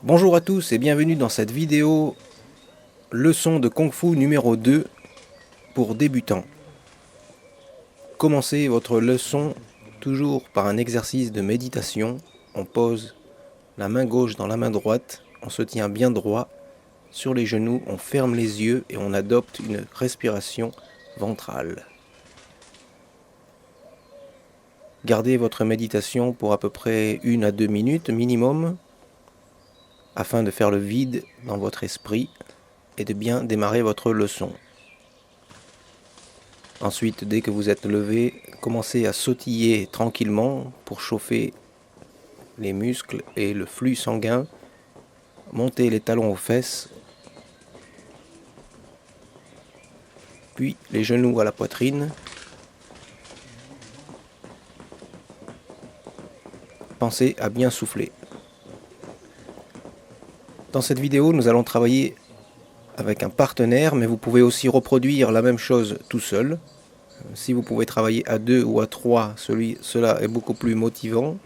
Bonjour à tous et bienvenue dans cette vidéo leçon de Kung Fu numéro 2 pour débutants. Commencez votre leçon toujours par un exercice de méditation. On pose la main gauche dans la main droite, on se tient bien droit sur les genoux, on ferme les yeux et on adopte une respiration ventrale. Gardez votre méditation pour à peu près 1 à 2 minutes minimum afin de faire le vide dans votre esprit et de bien démarrer votre leçon. Ensuite, dès que vous êtes levé, commencez à sautiller tranquillement pour chauffer les muscles et le flux sanguin. Montez les talons aux fesses, puis les genoux à la poitrine. Pensez à bien souffler. Dans cette vidéo, nous allons travailler avec un partenaire, mais vous pouvez aussi reproduire la même chose tout seul. Si vous pouvez travailler à 2 ou à 3, cela est beaucoup plus motivant.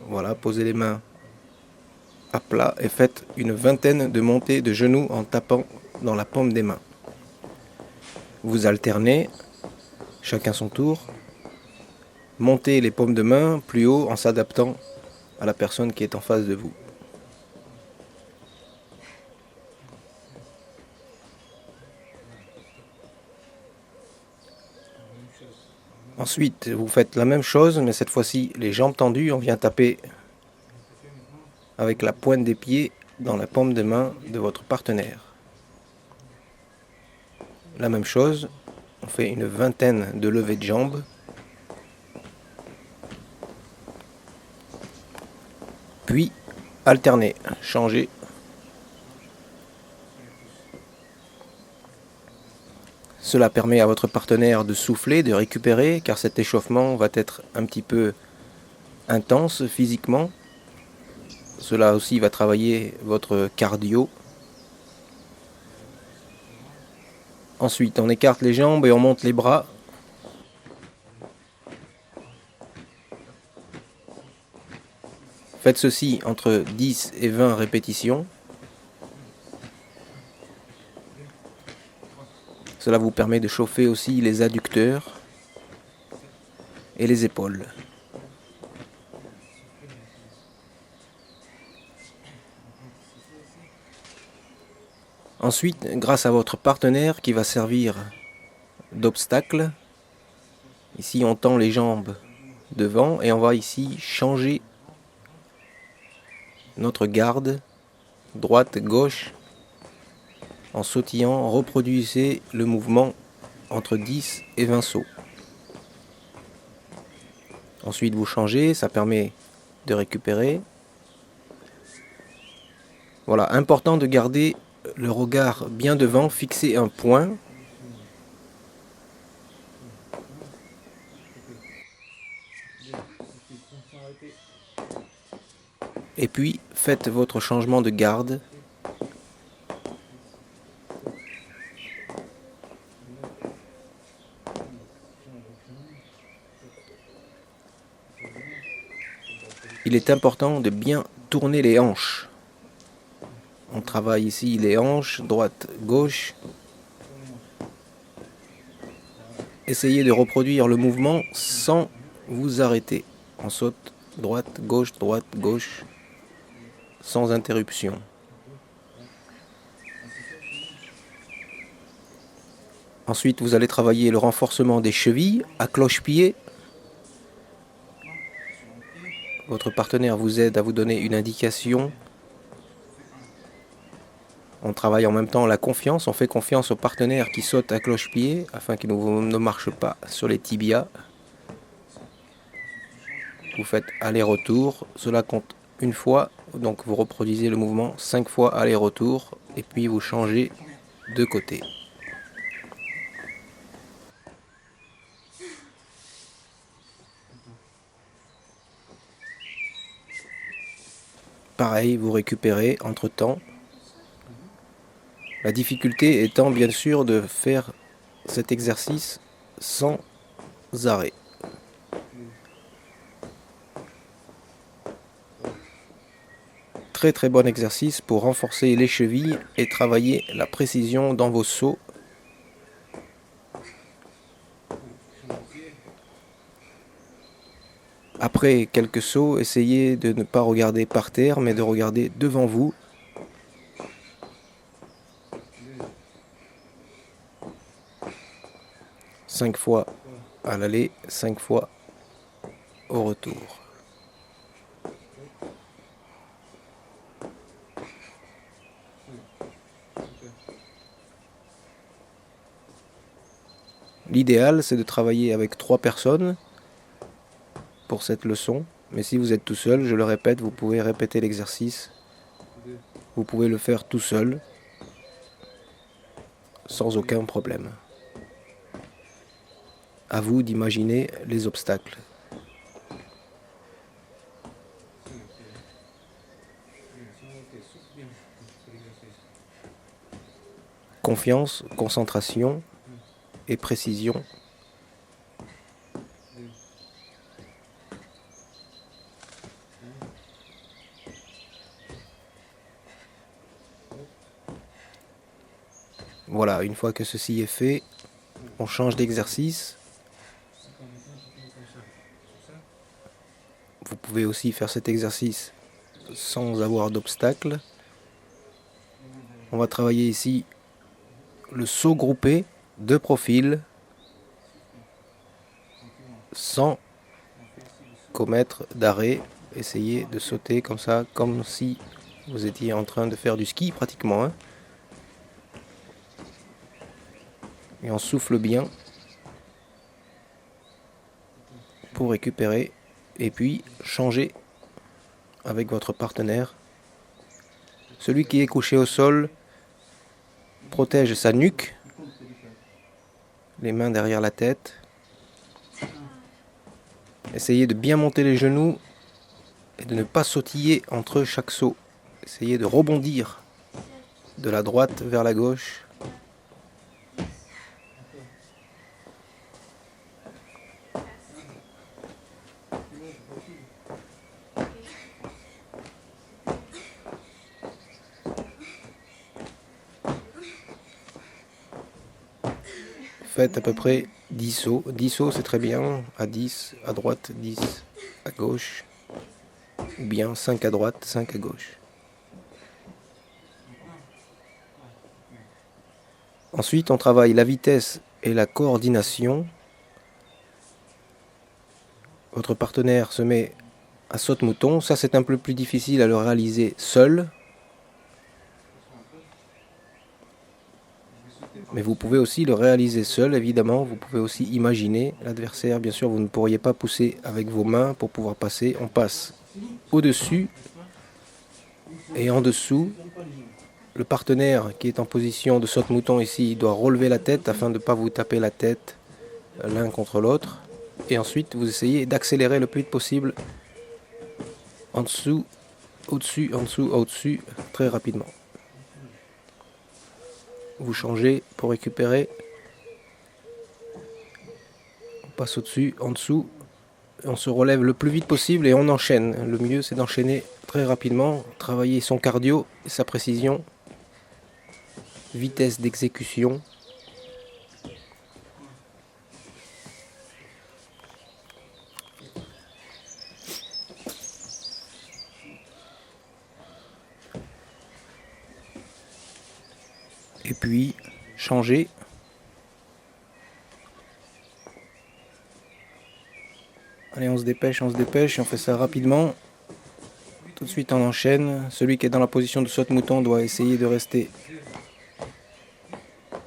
Voilà, posez les mains à plat et faites une vingtaine de montées de genoux en tapant dans la paume des mains. Vous alternez, chacun son tour. Montez les paumes de main plus haut en s'adaptant à la personne qui est en face de vous. Ensuite, vous faites la même chose, mais cette fois-ci, les jambes tendues, on vient taper avec la pointe des pieds dans la paume de main de votre partenaire. La même chose, on fait une vingtaine de levées de jambes. Puis, alternez, changez. Cela permet à votre partenaire de souffler, de récupérer, car cet échauffement va être un petit peu intense physiquement. Cela aussi va travailler votre cardio. Ensuite, on écarte les jambes et on monte les bras. Faites ceci entre 10 et 20 répétitions. Cela vous permet de chauffer aussi les adducteurs et les épaules. Ensuite, grâce à votre partenaire qui va servir d'obstacle, ici on tend les jambes devant et on va ici changer notre garde, droite, gauche, en sautillant, reproduisez le mouvement entre 10 et 20 sauts. Ensuite vous changez, ça permet de récupérer. Voilà, important de garder le regard bien devant, fixer un point. Et puis faites votre changement de garde. Il est important de bien tourner les hanches. On travaille ici les hanches, droite, gauche. Essayez de reproduire le mouvement sans vous arrêter. On saute droite, gauche, sans interruption. Ensuite, vous allez travailler le renforcement des chevilles à cloche-pied. Votre partenaire vous aide à vous donner une indication. On travaille en même temps la confiance. On fait confiance au partenaire qui saute à cloche-pied afin qu'il ne marche pas sur les tibias. Vous faites aller-retour. Cela compte une fois. Donc vous reproduisez le mouvement 5 fois aller-retour. Et puis vous changez de côté. Pareil, vous récupérez entre-temps. La difficulté étant bien sûr de faire cet exercice sans arrêt. très très bon exercice pour renforcer les chevilles et travailler la précision dans vos sauts. Après quelques sauts, essayez de ne pas regarder par terre, mais de regarder devant vous. Cinq fois à l'aller, 5 fois au retour. L'idéal, c'est de travailler avec 3 personnes pour cette leçon. Mais si vous êtes tout seul, je le répète, vous pouvez répéter l'exercice. Vous pouvez le faire tout seul, sans aucun problème. À vous d'imaginer les obstacles. Confiance, concentration et précision. Voilà, une fois que ceci est fait, on change d'exercice. Vous pouvez aussi faire cet exercice sans avoir d'obstacle. On va travailler ici le saut groupé de profil sans commettre d'arrêt. Essayez de sauter comme ça, comme si vous étiez en train de faire du ski pratiquement, hein. Et on souffle bien pour récupérer et puis changer avec votre partenaire. Celui qui est couché au sol protège sa nuque, les mains derrière la tête. Essayez de bien monter les genoux et de ne pas sautiller entre chaque saut. Essayez de rebondir de la droite vers la gauche. Faites à peu près 10 sauts. 10 sauts, c'est très bien. À 10, à droite, 10 à gauche. Ou bien 5 à droite, 5 à gauche. Ensuite, on travaille la vitesse et la coordination. Votre partenaire se met à saute-mouton. Ça, c'est un peu plus difficile à le réaliser seul. Mais vous pouvez aussi le réaliser seul, évidemment. Vous pouvez aussi imaginer l'adversaire. Bien sûr, vous ne pourriez pas pousser avec vos mains pour pouvoir passer. On passe au-dessus et en dessous. Le partenaire qui est en position de saute-mouton ici doit relever la tête afin de ne pas vous taper la tête l'un contre l'autre. Et ensuite, vous essayez d'accélérer le plus vite possible en dessous, au-dessus, en dessous, au-dessus, très rapidement. Vous changez pour récupérer. On passe au-dessus, en dessous. On se relève le plus vite possible et on enchaîne. Le mieux, c'est d'enchaîner très rapidement, travailler son cardio et sa précision, vitesse d'exécution. Et puis, changer. Allez, on se dépêche, et on fait ça rapidement. Tout de suite, on enchaîne. Celui qui est dans la position de saute-mouton doit essayer de rester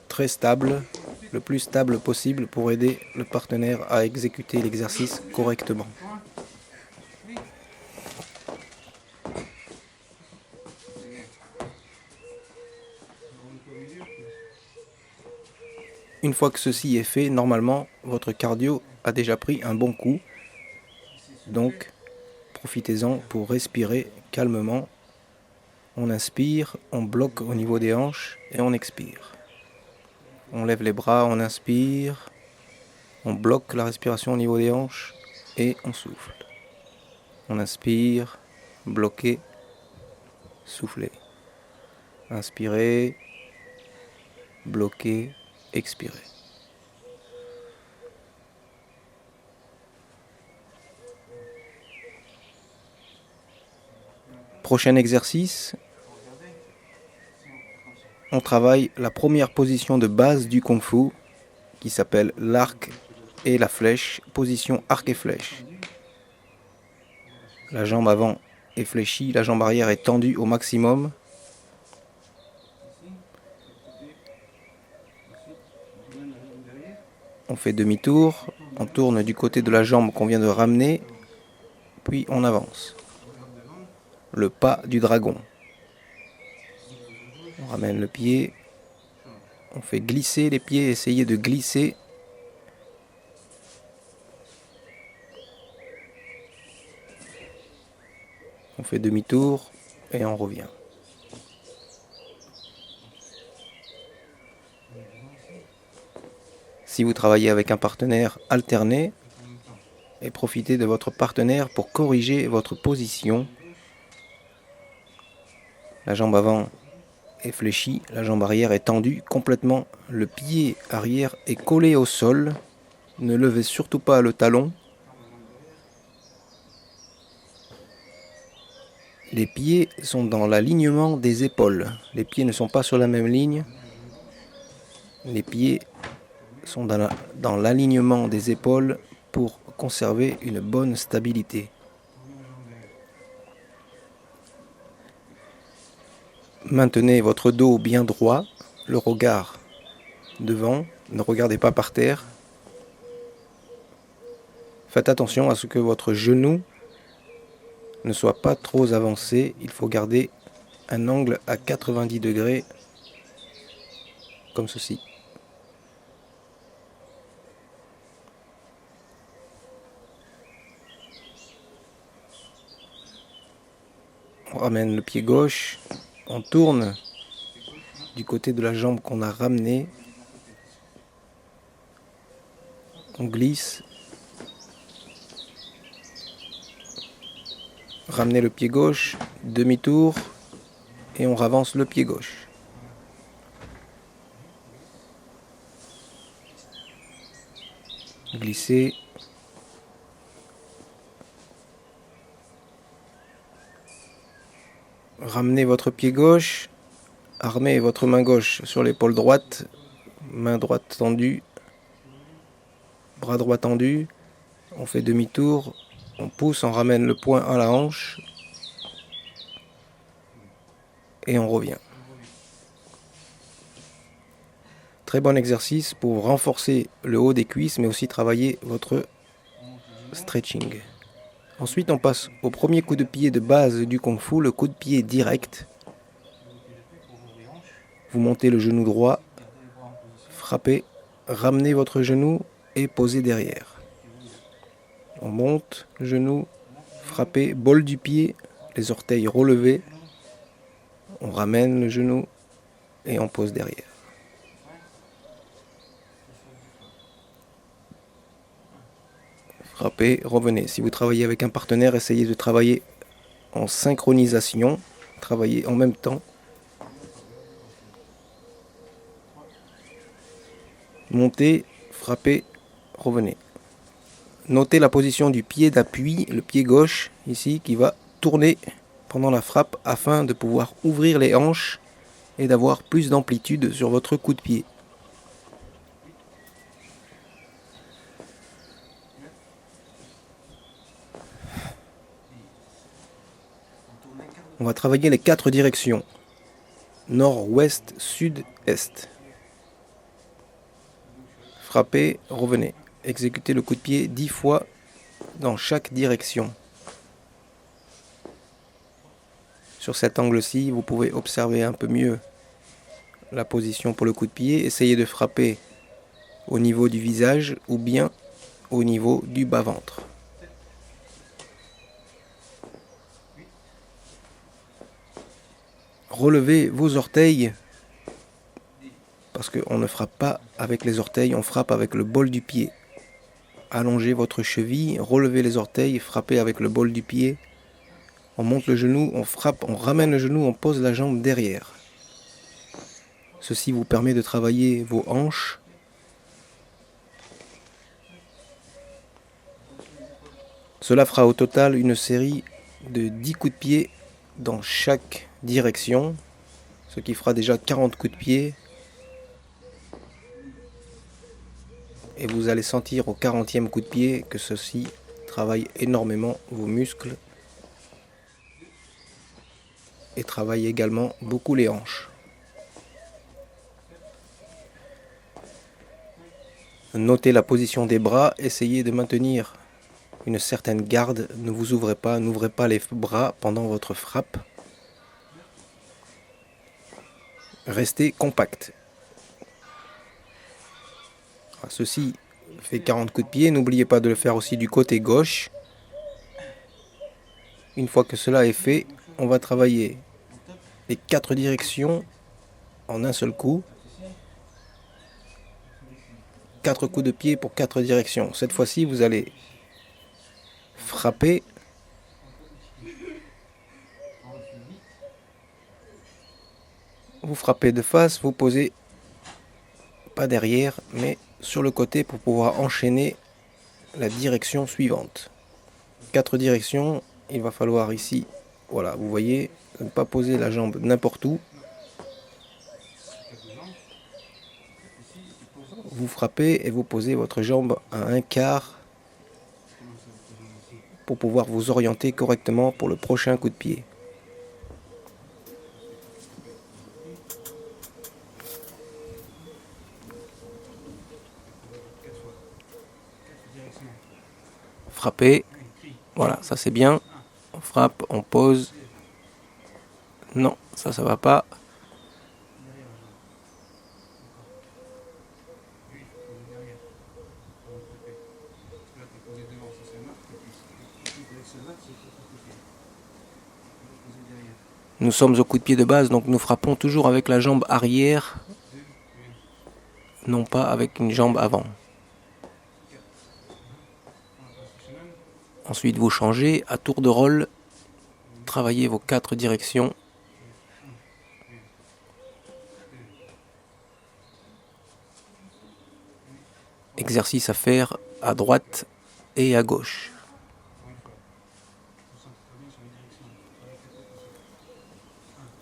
très stable, le plus stable possible pour aider le partenaire à exécuter l'exercice correctement. Une fois que ceci est fait, normalement, votre cardio a déjà pris un bon coup. Donc, profitez-en pour respirer calmement. On inspire, on bloque au niveau des hanches et on expire. On lève les bras, on inspire, on bloque la respiration au niveau des hanches et on souffle. On inspire, bloqué, soufflez. Inspirez, bloquez, expirez. Prochain exercice, on travaille la première position de base du Kung Fu qui s'appelle l'arc et la flèche, position arc et flèche. La jambe avant est fléchie, la jambe arrière est tendue au maximum. On fait demi-tour, on tourne du côté de la jambe qu'on vient de ramener, puis on avance. Le pas du dragon. On ramène le pied, on fait glisser les pieds, essayez de glisser. On fait demi-tour et on revient. Si vous travaillez avec un partenaire, alternez et profitez de votre partenaire pour corriger votre position. La jambe avant est fléchie, la jambe arrière est tendue complètement. Le pied arrière est collé au sol. Ne levez surtout pas le talon. Les pieds sont dans l'alignement des épaules. Les pieds ne sont pas sur la même ligne. Les pieds sont dans l'alignement des épaules pour conserver une bonne stabilité. Maintenez votre dos bien droit, le regard devant, ne regardez pas par terre. Faites attention à ce que votre genou ne soit pas trop avancé. Il faut garder un angle à 90 degrés, comme ceci. On ramène le pied gauche, on tourne du côté de la jambe qu'on a ramenée. On glisse. Ramenez le pied gauche, demi-tour, et on avance le pied gauche. Glissez. Ramenez votre pied gauche, armez votre main gauche sur l'épaule droite, main droite tendue, bras droit tendu, on fait demi-tour, on pousse, on ramène le poing à la hanche et on revient. Très bon exercice pour renforcer le haut des cuisses mais aussi travailler votre stretching. Ensuite on passe au premier coup de pied de base du Kung Fu, le coup de pied direct. Vous montez le genou droit, frappez, ramenez votre genou et posez derrière. On monte le genou, frappez, bol du pied, les orteils relevés. On ramène le genou et on pose derrière. Frappez, revenez. Si vous travaillez avec un partenaire, essayez de travailler en synchronisation, travaillez en même temps. Montez, frappez, revenez. Notez la position du pied d'appui, le pied gauche ici, qui va tourner pendant la frappe afin de pouvoir ouvrir les hanches et d'avoir plus d'amplitude sur votre coup de pied. On va travailler les 4 directions. Nord, ouest, sud, est. Frappez, revenez. Exécutez le coup de pied 10 fois dans chaque direction. Sur cet angle-ci, vous pouvez observer un peu mieux la position pour le coup de pied. Essayez de frapper au niveau du visage ou bien au niveau du bas-ventre. Relevez vos orteils, parce qu'on ne frappe pas avec les orteils, on frappe avec le bol du pied. Allongez votre cheville, relevez les orteils, frappez avec le bol du pied. On monte le genou, on frappe, on ramène le genou, on pose la jambe derrière. Ceci vous permet de travailler vos hanches. Cela fera au total une série de 10 coups de pied dans chaque direction, ce qui fera déjà 40 coups de pied. Et vous allez sentir au 40e coup de pied que ceci travaille énormément vos muscles et travaille également beaucoup les hanches. Notez la position des bras, essayez de maintenir une certaine garde, ne vous ouvrez pas, n'ouvrez pas les bras pendant votre frappe. Restez compact. Ceci fait 40 coups de pied, n'oubliez pas de le faire aussi du côté gauche. Une fois que cela est fait, on va travailler les 4 directions en un seul coup. 4 coups de pied pour 4 directions. Cette fois-ci, vous allez frapper. Vous frappez de face, vous posez pas derrière, mais sur le côté pour pouvoir enchaîner la direction suivante. 4 directions, il va falloir ici, voilà, vous voyez, ne pas poser la jambe n'importe où. Vous frappez et vous posez votre jambe à un quart pour pouvoir vous orienter correctement pour le prochain coup de pied. Frappez, voilà, ça c'est bien. On frappe, on pose. Non, ça va pas. Nous sommes au coup de pied de base, donc nous frappons toujours avec la jambe arrière, non pas avec une jambe avant. Ensuite, vous changez à tour de rôle, travaillez vos 4 directions. Exercice à faire à droite et à gauche.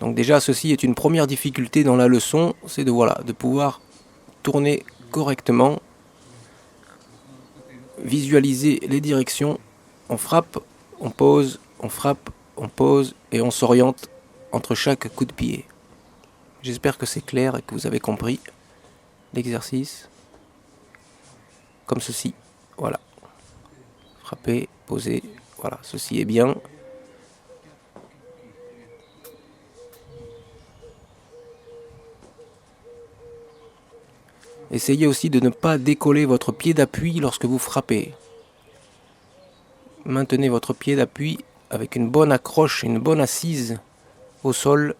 Donc déjà, ceci est une première difficulté dans la leçon, c'est de pouvoir tourner correctement, visualiser les directions. On frappe, on pose, on frappe, on pose et on s'oriente entre chaque coup de pied. J'espère que c'est clair et que vous avez compris l'exercice. Comme ceci, voilà. Frapper, poser, voilà, ceci est bien. Essayez aussi de ne pas décoller votre pied d'appui lorsque vous frappez. Maintenez votre pied d'appui avec une bonne accroche, une bonne assise au sol.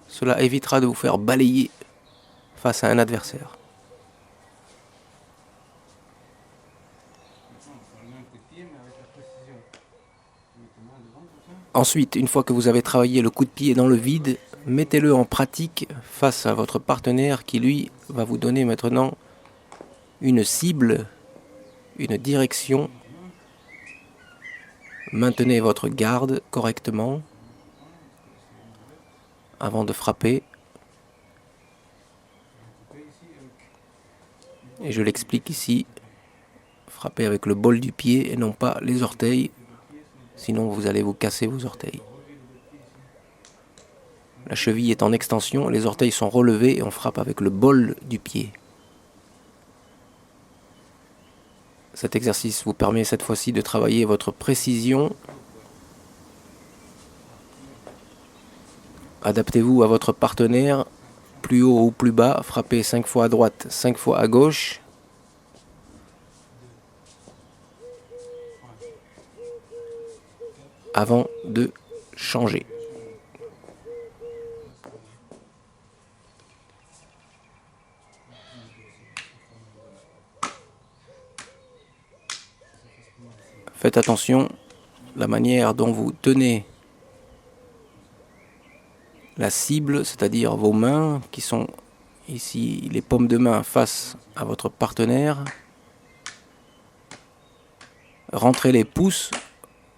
Cela évitera de vous faire balayer face à un adversaire. Ensuite, une fois que vous avez travaillé le coup de pied dans le vide, mettez-le en pratique face à votre partenaire qui, lui, va vous donner maintenant une cible, une direction. Maintenez votre garde correctement avant de frapper. Et je l'explique ici, frappez avec le bol du pied et non pas les orteils, sinon vous allez vous casser vos orteils. La cheville est en extension, les orteils sont relevés et on frappe avec le bol du pied. Cet exercice vous permet cette fois-ci de travailler votre précision. Adaptez-vous à votre partenaire, plus haut ou plus bas, frappez 5 fois à droite, 5 fois à gauche. Avant de changer. Faites attention, la manière dont vous tenez la cible, c'est-à-dire vos mains qui sont ici les paumes de main face à votre partenaire. Rentrez les pouces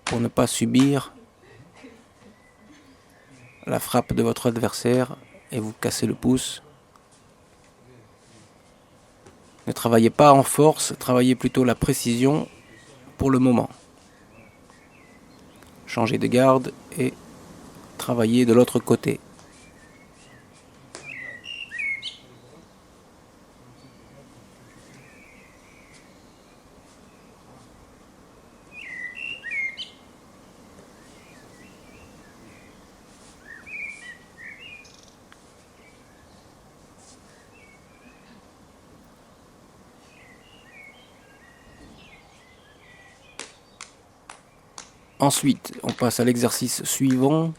pour ne pas subir la frappe de votre adversaire et vous cassez le pouce. Ne travaillez pas en force, travaillez plutôt la précision pour le moment. Changez de garde et travaillez de l'autre côté. Ensuite, on passe à l'exercice suivant.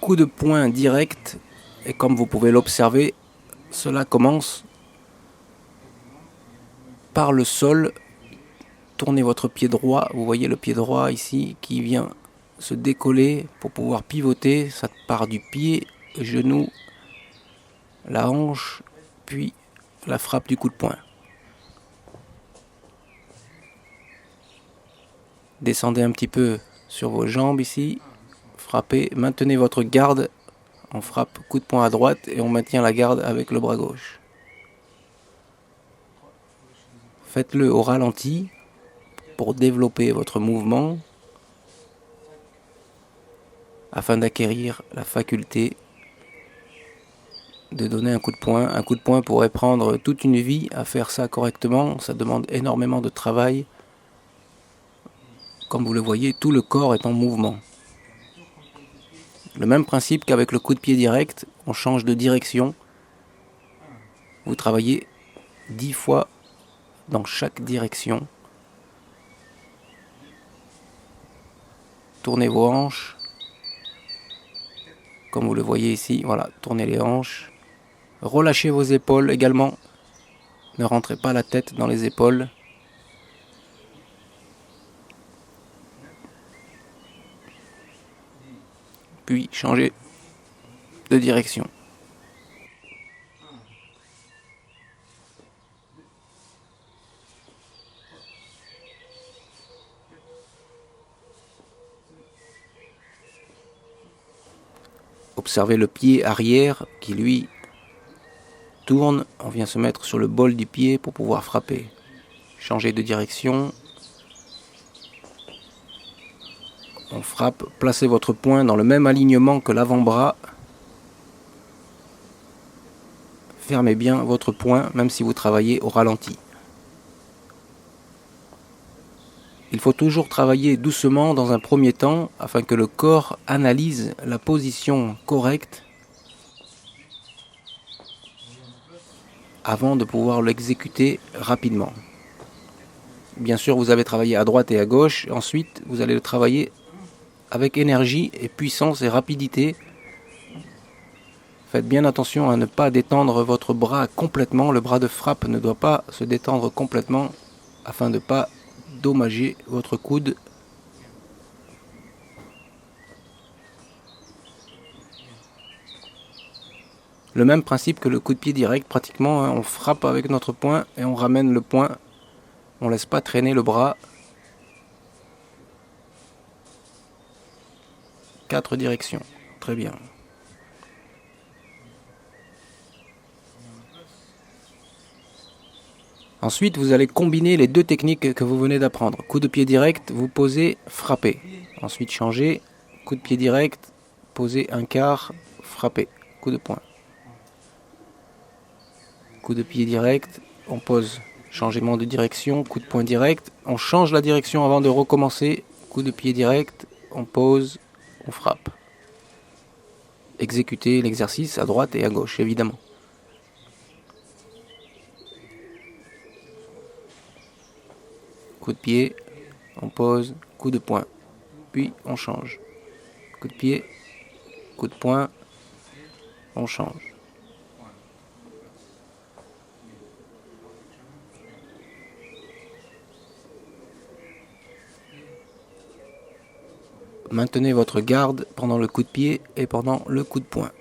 Coup de poing direct, et comme vous pouvez l'observer, cela commence par le sol. Tournez votre pied droit, vous voyez le pied droit ici qui vient se décoller pour pouvoir pivoter. Ça part du pied, genou, la hanche, puis la frappe du coup de poing. Descendez un petit peu sur vos jambes ici, frappez, maintenez votre garde, on frappe coup de poing à droite et on maintient la garde avec le bras gauche. Faites-le au ralenti pour développer votre mouvement afin d'acquérir la faculté de donner un coup de poing. Un coup de poing pourrait prendre toute une vie à faire ça correctement, ça demande énormément de travail. Comme vous le voyez, tout le corps est en mouvement. Le même principe qu'avec le coup de pied direct, on change de direction. Vous travaillez 10 fois dans chaque direction. Tournez vos hanches. Comme vous le voyez ici, voilà, tournez les hanches. Relâchez vos épaules également. Ne rentrez pas la tête dans les épaules. Puis changez de direction. Observez le pied arrière qui lui tourne. On vient se mettre sur le bol du pied pour pouvoir frapper. Changez de direction. On frappe. Placez votre poing dans le même alignement que l'avant-bras. Fermez bien votre poing même si vous travaillez au ralenti. Il faut toujours travailler doucement dans un premier temps afin que le corps analyse la position correcte avant de pouvoir l'exécuter rapidement. Bien sûr, vous avez travaillé à droite et à gauche. Ensuite, vous allez le travailler avec énergie et puissance et rapidité. Faites bien attention à ne pas détendre votre bras complètement. Le bras de frappe ne doit pas se détendre complètement afin de ne pas dommager votre coude. Le même principe que le coup de pied direct, pratiquement, on frappe avec notre poing et on ramène le poing. On ne laisse pas traîner le bras. 4 directions. Très bien. Ensuite, vous allez combiner les deux techniques que vous venez d'apprendre. Coup de pied direct, vous posez, frappez. Ensuite, changez. Coup de pied direct, posez un quart, frappez. Coup de poing. Coup de pied direct, on pose. Changement de direction, coup de poing direct. On change la direction avant de recommencer. Coup de pied direct, on pose, on frappe. Exécutez l'exercice à droite et à gauche, évidemment. Coup de pied, on pose, coup de poing, puis on change. Coup de pied, coup de poing, on change. Maintenez votre garde pendant le coup de pied et pendant le coup de poing.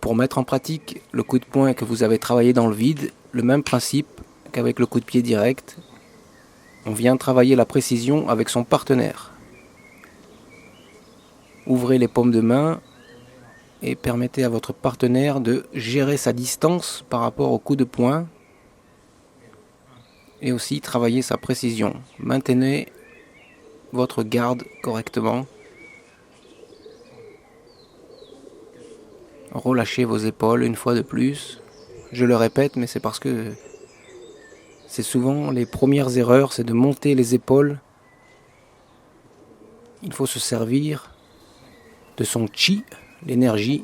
Pour mettre en pratique le coup de poing que vous avez travaillé dans le vide, le même principe qu'avec le coup de pied direct, on vient travailler la précision avec son partenaire. Ouvrez les paumes de main et permettez à votre partenaire de gérer sa distance par rapport au coup de poing et aussi travailler sa précision. Maintenez votre garde correctement. Relâchez vos épaules une fois de plus. Je le répète, mais c'est parce que c'est souvent les premières erreurs, c'est de monter les épaules. Il faut se servir de son chi, l'énergie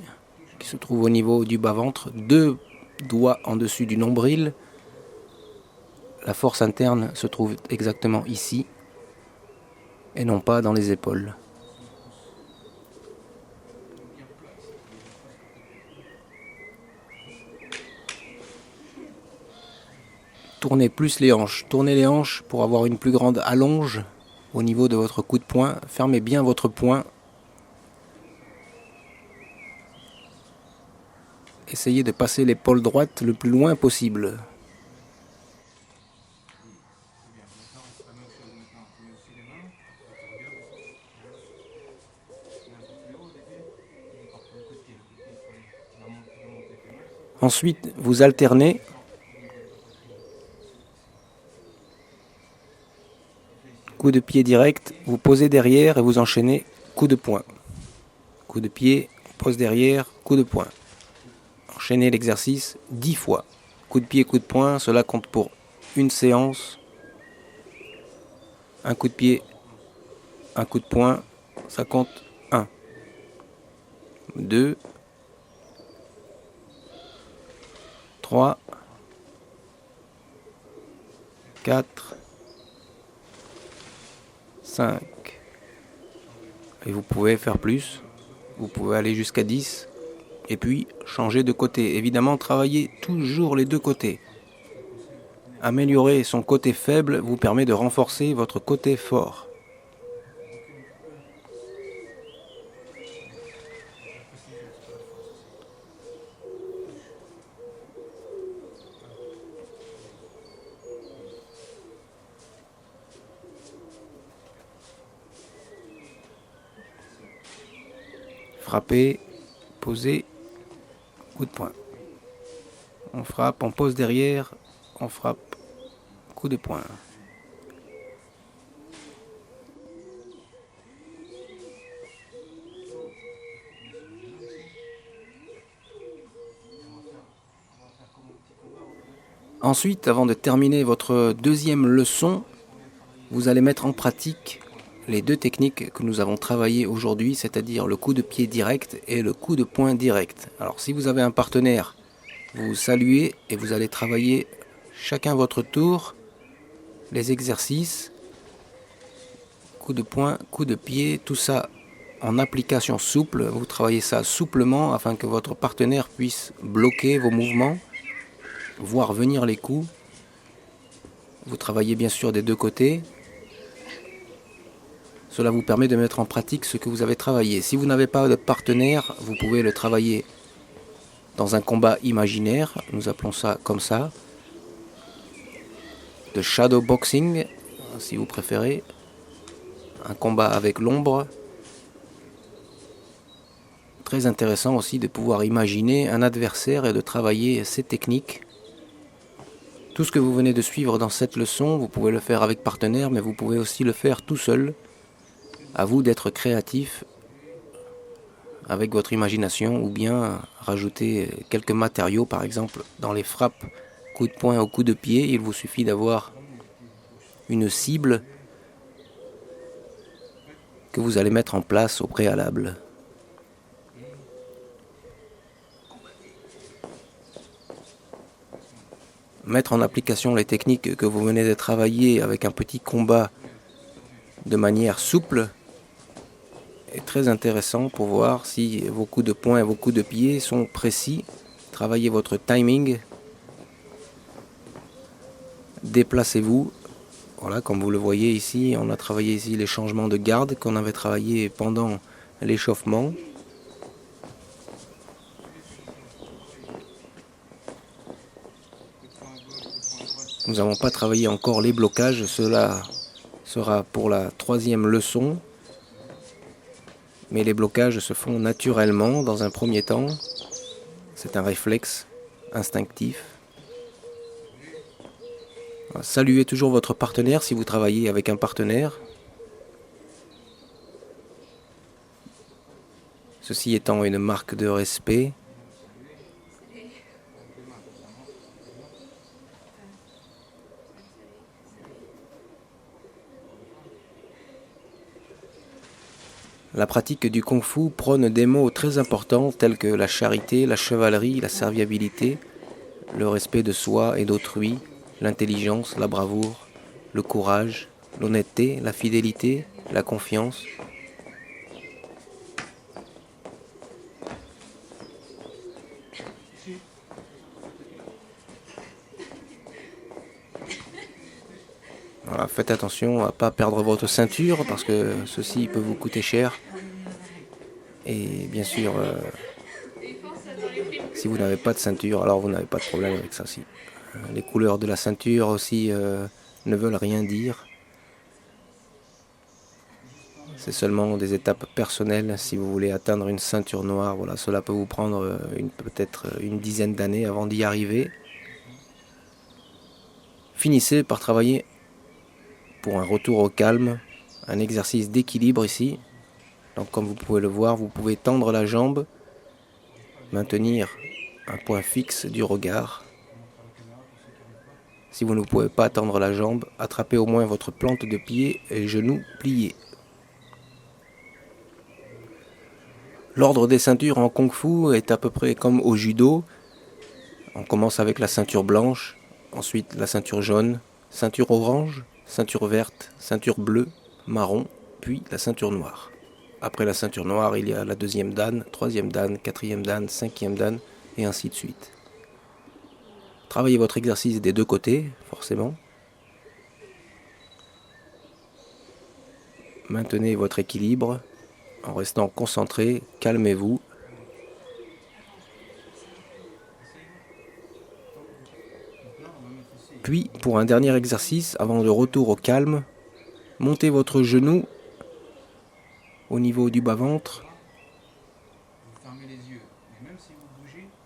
qui se trouve au niveau du bas-ventre, 2 doigts en dessus du nombril. La force interne se trouve exactement ici et non pas dans les épaules. Tournez plus les hanches. Tournez les hanches pour avoir une plus grande allonge au niveau de votre coup de poing. Fermez bien votre poing. Essayez de passer l'épaule droite le plus loin possible. Ensuite, vous alternez. Coup de pied direct, vous posez derrière et vous enchaînez coup de poing. Coup de pied, pose derrière, coup de poing. Enchaînez l'exercice 10 fois. Coup de pied, coup de poing, cela compte pour une séance. Un coup de pied, un coup de poing, ça compte 1, 2, 3, 4, 5. Et vous pouvez faire plus. Vous pouvez aller jusqu'à 10. Et puis changer de côté. Évidemment, travaillez toujours les deux côtés. Améliorer son côté faible vous permet de renforcer votre côté fort. Frapper, poser, coup de poing. On frappe, on pose derrière, on frappe, coup de poing. Ensuite, avant de terminer votre deuxième leçon, vous allez mettre en pratique les deux techniques que nous avons travaillées aujourd'hui, c'est-à-dire le coup de pied direct et le coup de poing direct. Alors si vous avez un partenaire, vous saluez et vous allez travailler chacun votre tour les exercices, coup de poing, coup de pied, tout ça en application souple. Vous travaillez ça souplement afin que votre partenaire puisse bloquer vos mouvements, voir venir les coups. Vous travaillez bien sûr des deux côtés. Cela vous permet de mettre en pratique ce que vous avez travaillé. Si vous n'avez pas de partenaire, vous pouvez le travailler dans un combat imaginaire, nous appelons ça comme ça, de shadow boxing, si vous préférez, un combat avec l'ombre. Très intéressant aussi de pouvoir imaginer un adversaire et de travailler ces techniques. Tout ce que vous venez de suivre dans cette leçon, vous pouvez le faire avec partenaire, mais vous pouvez aussi le faire tout seul. À vous d'être créatif avec votre imagination ou bien rajouter quelques matériaux, par exemple dans les frappes coup de poing ou coup de pied, il vous suffit d'avoir une cible que vous allez mettre en place au préalable. Mettre en application les techniques que vous venez de travailler avec un petit combat de manière souple est très intéressant pour voir si vos coups de poing et vos coups de pied sont précis. Travaillez votre timing. Déplacez-vous. Voilà, comme vous le voyez ici, on a travaillé ici les changements de garde qu'on avait travaillé pendant l'échauffement. Nous n'avons pas travaillé encore les blocages, cela sera pour la 3e leçon. Mais les blocages se font naturellement dans un premier temps. C'est un réflexe instinctif. Saluez toujours votre partenaire si vous travaillez avec un partenaire. Ceci étant une marque de respect. La pratique du kung-fu prône des mots très importants tels que la charité, la chevalerie, la serviabilité, le respect de soi et d'autrui, l'intelligence, la bravoure, le courage, l'honnêteté, la fidélité, la confiance. Voilà, faites attention à ne pas perdre votre ceinture parce que ceci peut vous coûter cher. Et bien sûr, si vous n'avez pas de ceinture, alors vous n'avez pas de problème avec ça. Si. Les couleurs de la ceinture aussi ne veulent rien dire. C'est seulement des étapes personnelles. Si vous voulez atteindre une ceinture noire, voilà, cela peut vous prendre peut-être une dizaine d'années avant d'y arriver. Finissez par travailler pour un retour au calme, un exercice d'équilibre ici. Donc comme vous pouvez le voir, vous pouvez tendre la jambe, maintenir un point fixe du regard. Si vous ne pouvez pas tendre la jambe, attrapez au moins votre plante de pied et genoux pliés. L'ordre des ceintures en kung-fu est à peu près comme au judo. On commence avec la ceinture blanche, ensuite la ceinture jaune, ceinture orange, ceinture verte, ceinture bleue, marron, puis la ceinture noire. Après la ceinture noire, il y a la 2e dan, 3e dan, 4e dan, 5e dan, et ainsi de suite. Travaillez votre exercice des deux côtés, forcément. Maintenez votre équilibre en restant concentré, calmez-vous. Puis, pour un dernier exercice, avant le retour au calme, montez votre genou au niveau du bas-ventre.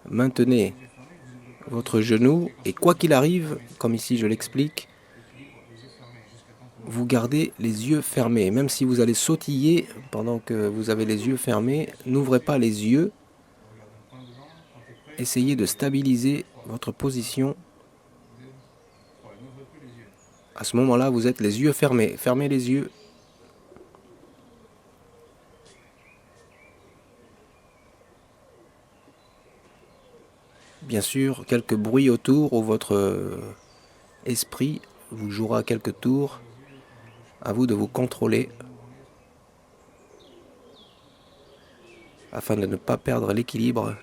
Maintenez votre genou et quoi qu'il arrive, comme ici je l'explique, vous gardez les yeux fermés. Même si vous allez sautiller pendant que vous avez les yeux fermés, n'ouvrez pas les yeux. Essayez de stabiliser votre position. À ce moment-là, vous êtes les yeux fermés. Fermez les yeux. Bien sûr, quelques bruits autour où votre esprit vous jouera quelques tours. À vous de vous contrôler afin de ne pas perdre l'équilibre.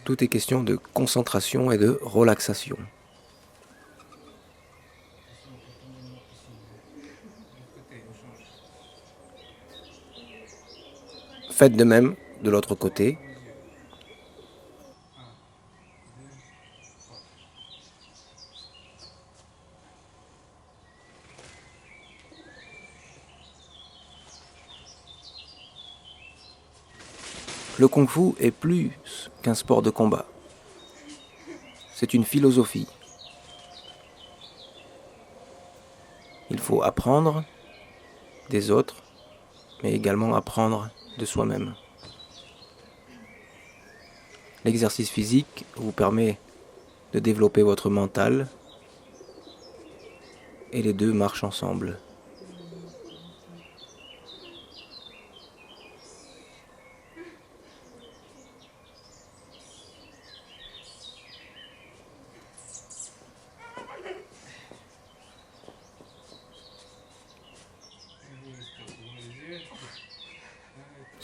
Tout est question de concentration et de relaxation. Faites de même de l'autre côté. Le kung-fu est plus qu'un sport de combat. C'est une philosophie. Il faut apprendre des autres, mais également apprendre de soi-même. L'exercice physique vous permet de développer votre mental et les deux marchent ensemble.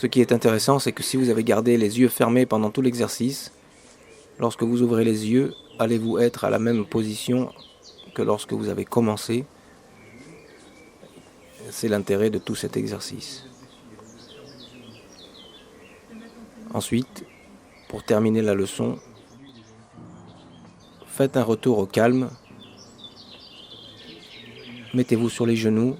Ce qui est intéressant, c'est que si vous avez gardé les yeux fermés pendant tout l'exercice, lorsque vous ouvrez les yeux, allez-vous être à la même position que lorsque vous avez commencé. C'est l'intérêt de tout cet exercice. Ensuite, pour terminer la leçon, faites un retour au calme. Mettez-vous sur les genoux.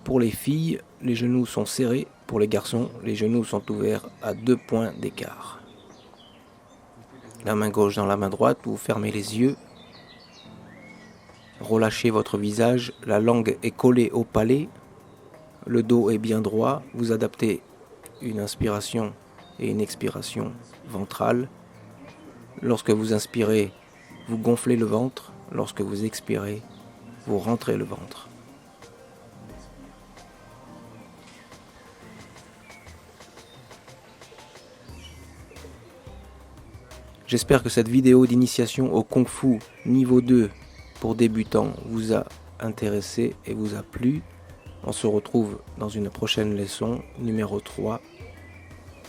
Pour les filles, les genoux sont serrés. Pour les garçons, les genoux sont ouverts à 2 points d'écart. La main gauche dans la main droite, vous fermez les yeux. Relâchez votre visage, la langue est collée au palais. Le dos est bien droit. Vous adaptez une inspiration et une expiration ventrale. Lorsque vous inspirez, vous gonflez le ventre. Lorsque vous expirez, vous rentrez le ventre. J'espère que cette vidéo d'initiation au Kung Fu niveau 2 pour débutants vous a intéressé et vous a plu. On se retrouve dans une prochaine leçon numéro 3.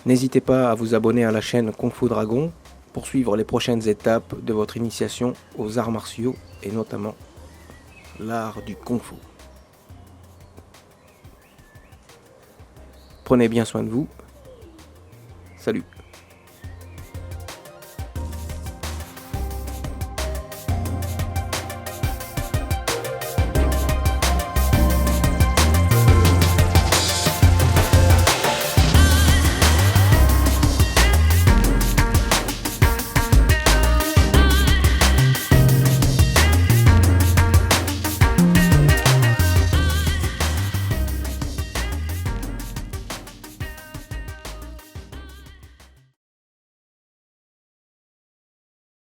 N'hésitez pas à vous abonner à la chaîne Kung Fu Dragon pour suivre les prochaines étapes de votre initiation aux arts martiaux et notamment l'art du Kung Fu. Prenez bien soin de vous. Salut.